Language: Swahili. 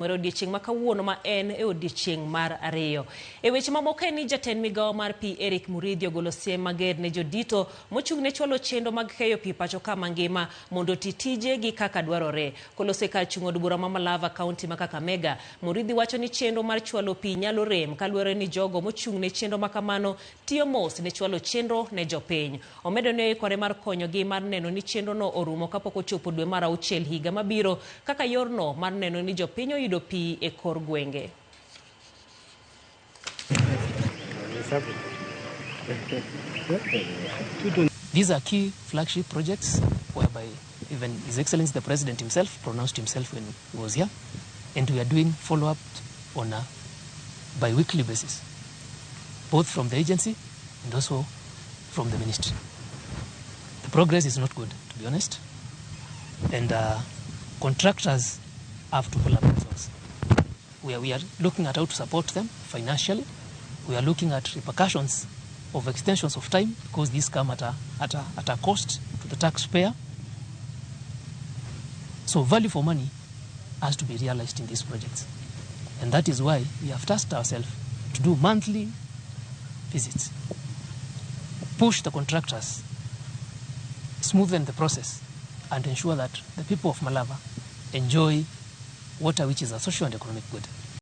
Odiochieng' ma kawuono ma en odiochieng' mar ariyo. Weche mamoko ni Jatend migao mar pi Eric Muriithi ogolo siem mager ne jodito mochung' ne chwalo chendo mag keyo pi pachoka mangima mondo titije gi kaka dwarore. Kolose kar chung' od bura ma Malava kaunti ma Kakamega, Muriithi wacho ni chendo mar chwalo pi nyalo rem kaluwore ni jogo mochung' ne chendo makamano tiyo mos ne chwalo chendo ne jopiny. Omedo ni oikore mar konyogi mar neno ni chendo no orumo kapok ochopo dwe mar auchiel higa mabiro kaka yorno mar neno ni jopiny pi e kor gwenge. These are key flagship projects whereby even His Excellency the President himself pronounced himself when he was here, and we are doing follow-up on a bi-weekly basis, both from the agency and also from the ministry. The progress is not good, to be honest, and contractors have to pull up themselves. We are looking at how to support them financially. We are looking at repercussions of extensions of time because these come at a cost to the taxpayer. So value for money has to be realized in these projects. And that is why we have tasked ourselves to do monthly visits, push the contractors, smoothen the process, and ensure that the people of Malava enjoy water which is a social and economic good.